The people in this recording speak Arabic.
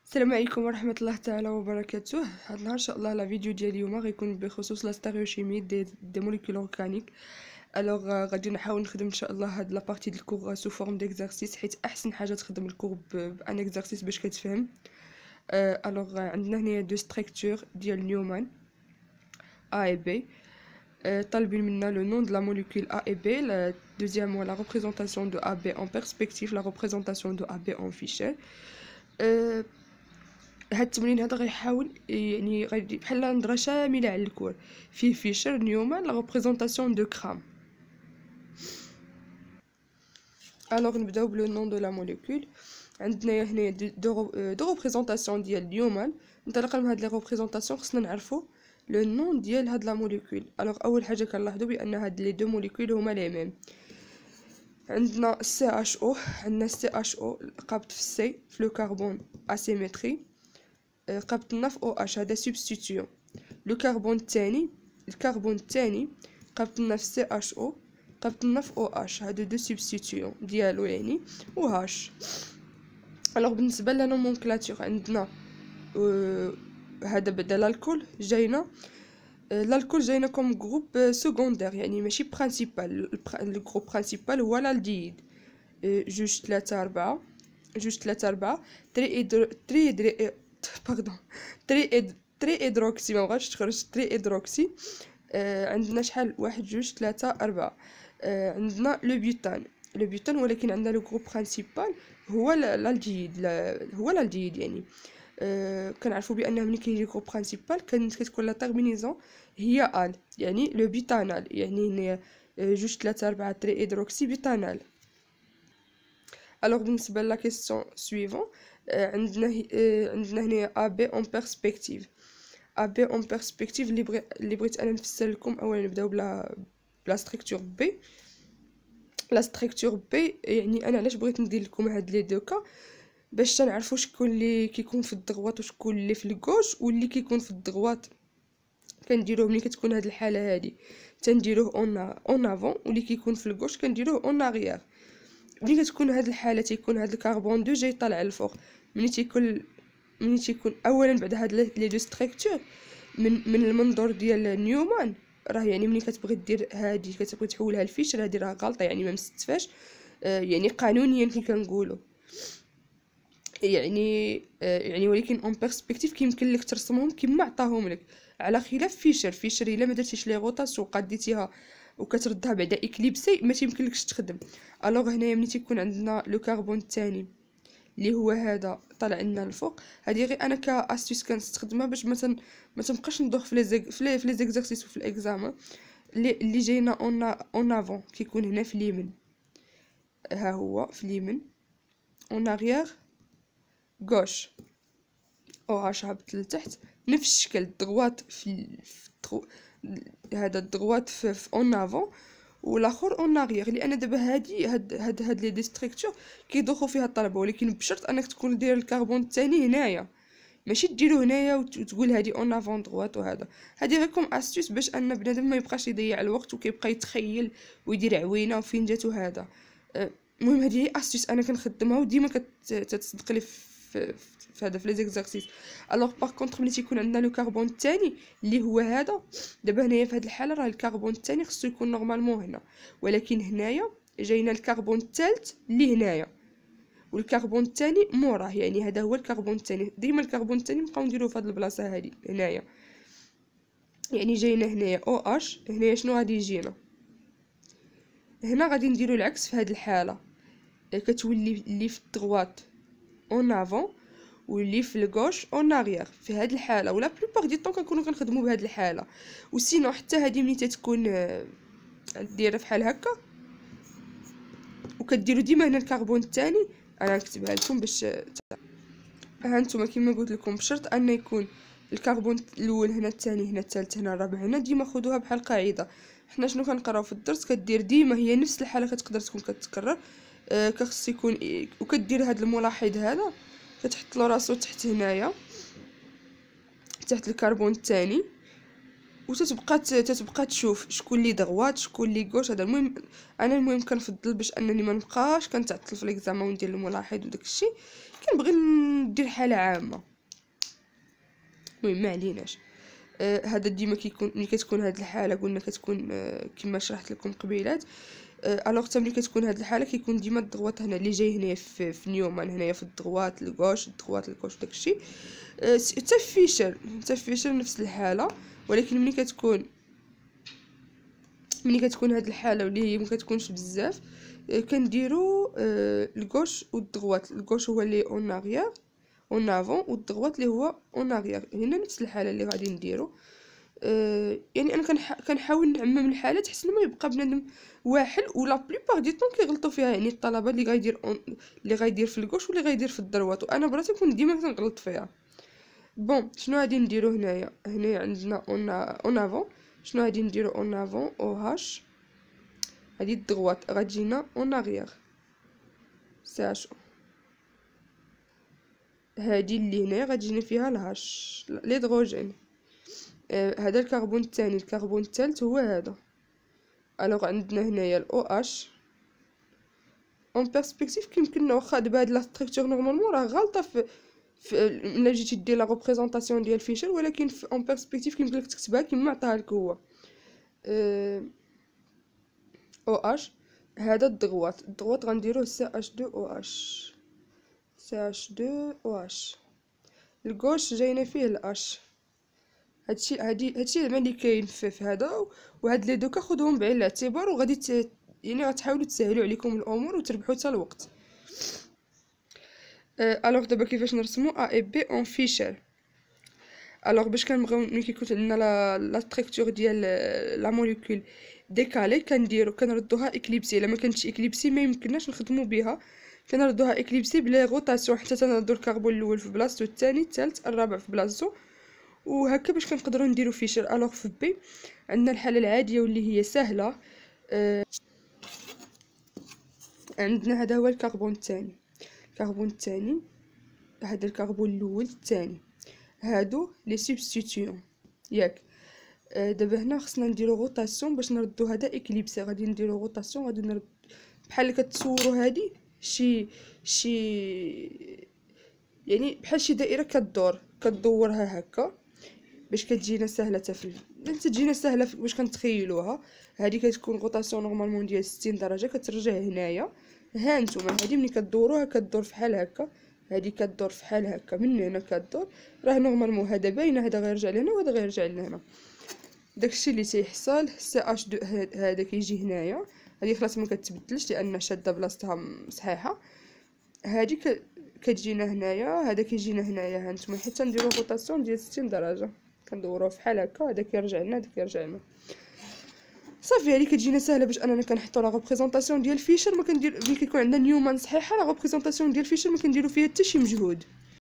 السلام عليكم ورحمه الله تعالى وبركاته. هاد النهار ان شاء الله لا فيديو ديال اليوم غيكون بخصوص لا ستيريوشيمي دي موليكول اورغانيك. الوغ غادي نحاول نخدم ان شاء الله هاد لا بارتي ديال الكور سو فورم ديكزارسيس، حيت احسن حاجه تخدم الكور بان اكزارسيس باش كتفهم. الوغ عندنا هنايا دو ستركتور ديال نيومان A et B. طالبين منا le nom de la molécule A et B. Deuxièmement, la représentation de AB en perspective, la représentation de AB en fichier. هاد التمرين هذا غيحاول يعني غادي بحال نظره شامله على الكور فيه فيشر نيومان لا ريبريزونطاسيون دو كرام. الوغ نبداو بلو نون دو لا موليكول. عندنا هنا دو ريبريزونطاسيون ديال نيومان. انطلاقا من هاد لي ريبريزونطاسيون خصنا نعرفو لو نون ديال هاد لا موليكول. الوغ اول حاجه كنلاحظوا بان هاد لي دو موليكول هما لي ميم. عندنا سي اش او، عندنا سي اش او قابط في السي في لو كربون اسيمتري، قابط لنا في او اش، هذا سبستيتيون. لو كربون الثاني قابط لنا في سي اش او، قابط لنا في او اش، هادو دو سبستيتيون ديالو يعني و هاش. الوغ بالنسبه لا نومونكلاتور عندنا هذا بدا الكول جاينا، الكول جاينا كوم جروب سكوندير يعني ماشي برينسيبال. الجروب برينسيبال هو الالديد. جوج 3 4 تري ادروكسي، ما بغاتش تخرج تري ادروكسي. عندنا شحال؟ 1 2 3 4. عندنا لو بيوتان ولكن عندنا لو جروب برينسيبال هو الالديد يعني. كنعرفوا بان ملي كيجي جروب برينسيبال كتكون لا تيرمينيزون هي ال، يعني لو بيتانال، يعني 2 3 4 تري ادروكسي بيتانال. الوغ بالنسبه لا كيسيون سويفون، عندنا هنا ا بي اون بيرسبكتيف. ا بي اون بيرسبكتيف اللي بغيت انا نفسر لكم. اولا نبداو بلا ستركتور بي. لا ستركتور بي يعني انا علاش بغيت ندير لكم هاد لي دو كا باش تنعرفوا شكون اللي كيكون في الدغوات وشكون اللي في الكوش. واللي كيكون في الدغوات كنديروه ملي كتكون هاد الحاله هادي تنديروه اون افون، واللي كيكون في الكوش كنديروه اون اريير. ملي كتكون هاد الحاله تيكون هاد الكربون 2 جاي طالع الفوق. ملي تيكون اولا بعد هاد لي دو ستركتور من المنظور ديال نيومان، راه يعني ملي كتبغي دير هادي كتبغي تحولها لفيشر، هادي راه غلطه يعني ما مستفاش. يعني قانونيا كي كنقولوا يعني ولكن اون بيرسبكتيف كيمكن لك ترسمهم كما عطاهم لك، على خلاف فيشر الا ما درتيش لي غوطاس وقديتيها وكتردها بعدا اكليبسي ما تيمكنلكش تخدم. الوغ هنايا ملي تيكون عندنا لو كربون الثاني اللي هو هذا طالع لنا الفوق، هذه غير انا كاستيس كنستخدمها باش ما تبقاش ندوخ في لي زيكزارسيس وفي الاكزامان اللي جاينا اون افون كيكون هنا في اليمين. ها هو في اليمين اون اريير غوش او هاش هبط لتحت. نفس الشكل الدغوات هذا الدغوات في اون افون والاخر اون اريير. لان دابا هاد لي ديستركتور كيدوخوا فيها الطلبه، ولكن بشرط انك تكون داير الكربون الثاني هنايا، ماشي ديرو هنايا وتقول هادي اون افون دغوات. وهذا هادي غير كوم استيس باش ان بنادم ما يبقاش يضيع الوقت وكيبقى يتخيل ويدير عوينه وفين جاتو هذا. المهم هادي هي استيس انا كنخدمها وديما كتصدق لي في هذا في لي زيكزارسيس. الوغ باغ كونطخ ملي تيكون عندنا لو كربون الثاني اللي هو هذا، دابا هنايا في هذه الحاله راه الكربون الثاني خصو يكون نورمالمون هنا، ولكن هنايا جاينا الكربون الثالث اللي هنايا والكربون الثاني موراه، يعني هذا هو الكربون الثاني. ديما الكربون الثاني نبقاو نديروه في هذه البلاصه هذه هنايا، يعني جاينا هنايا او اش. هنايا شنو غادي يجينا؟ هنا غادي نديرو العكس. في هذه الحاله كتولي اللي في الدغوات اون افون واللي في الغوش اون اريير. في هذه الحاله ولا بلوبار دي طون كنكونوا كنخدموا بهذه الحاله. وسينو حتى هذه ملي تتكون دايره بحال هكا وكديروا ديما هنا الكربون الثاني. انا نكتبها لكم باش ها انتم كما قلت لكم بشرط ان يكون الكربون الاول هنا، الثاني هنا، الثالث هنا، الرابع هنا. ديما خذوها بحال قاعده. حنا شنو كنقراو في الدرس؟ كدير ديما هي نفس الحاله كتقدر تكون كتكرر. كخص يكون وكدير هذا الملاحظ هذا كتحط له راسو تحت هنايا تحت الكربون الثاني. تتبقى تشوف شكون اللي دغوات شكون اللي غوش. هذا المهم. انا المهم كنفضل باش انني ما نبقاش كنتعطل في ليكزامان وندير الملاحظ وداك الشيء، كنبغي ندير حاله عامه. المهم ما عليناش. هذا ديما كيكون ملي كتكون هاد الحاله قلنا كتكون كما شرحت لكم قبيلات. الوغ حتى ملي كتكون هاد الحاله كيكون ديما الضغوات هنا اللي جاي هنايا في نيومان هنايا في الضغوات الكوش وداكشي. حتى فيشر نفس الحاله، ولكن ملي كتكون هاد الحاله واللي هي ما كتكونش بزاف كنديروا الكوش والضغوات. الكوش هو اللي اون اريير اون افون، والضغوات اللي هو اون اريير. هنا نفس الحاله اللي غادي نديرو. يعني انا كنحاول نعمم الحالات حسن ما يبقى بنادم واحد، ولا بليبار دي طون كيغلطوا فيها. يعني الطلبه اللي غايدير في الكوش واللي غايدير في الضروات، وانا براسي كنت ديما كنغلط فيها. بون شنو غادي نديرو هنايا عندنا اون افون. شنو غادي نديرو اون افون او هاش. هادي الضغوات غتجينا اون اريير سي اش او. هادي اللي هنايا غتجينا فيها الهاش ليدروجين. هذا الكربون الثاني. الكربون الثالث هو هذا. الوغ عندنا هنايا الاو اش اون بيرسبكتيف. كيمكن واخا دابا هاد لا ستركتور نورمالمون راه غالطه في ملي جيتي دير لا ريبريزونطاسيون ديال فيشر، ولكن في اون بيرسبكتيف كيمكن لك تكتبها كيما عطاها لك هو. او اش. هذا الضغوات غنديروه سي اش 2 او اش. سي اش 2 او اش. الكوش جاينا فيه الاش. هادشي زعما اللي كاين في هذا. وهاد لي دوكا خذوهم بعين الاعتبار، وغادي يعني غتحاولوا تسهلوا عليكم الامور وتربحوا حتى الوقت. الوغ دابا كيفاش نرسمو ا اي بي اون فيشر. الوغ باش كنبغيو ملي كيكون عندنا لا ستركتور ديال لا موليكول ديكالي كنردوها اكليبسي. الا ما كانتش اكليبسي ما يمكنناش نخدموا بها. كنردوها اكليبسي بلا روتاسيون حتى تنردو الكربون الاول في بلاصتو، الثاني الثالث الرابع في بلاصتو، وهكا باش كنقدروا نديروا فيشر. الوغ في بي عندنا الحاله العاديه واللي هي سهله. عندنا هذا هو الكربون الثاني. هذا الكربون الاول الثاني، هادو لي سبستيتيون ياك. دابا هنا خصنا نديرو روتاسيون باش نردو هذا اكليبسي. غادي نديرو روتاسيون، غادي نرد بحال كتصوروا هادي شي يعني بحال شي دائره كدورها هكا باش كتجينا سهله تجينا سهله باش كنتخيلوها. هذه كتكون روتاسيون نورمالمون ديال 60 درجه. كترجع هنايا. ها نتوما هذه ملي كدوروها كدور فحال هكا. هذه كدور فحال هكا من هنا كدور. راه نورمالمون هذا باينه، هذا غيرجع لهنا وهذا غيرجع لهنا. داكشي اللي تيحصل سي اش 2 هذا كيجي هنايا. هذه خلاص ما كتبدلش لان شاده بلاصتها صحيحه. هذه كتجينا هنايا، هذا كيجينا هنايا. ها نتوما حتى نديرو روتاسيون ديال 60 درجه كندوروه فحال هكا. هذا كيرجع لنا هذا كيرجع لنا صافي. هذه كتجينا سهله باش اننا كنحطوا لا ريبريزونطاسيون ديال فيشر. ما كندير ملي كيكون عندنا نيومان صحيحه لا ريبريزونطاسيون ديال فيشر ما كنديروا فيها حتى شي مجهود.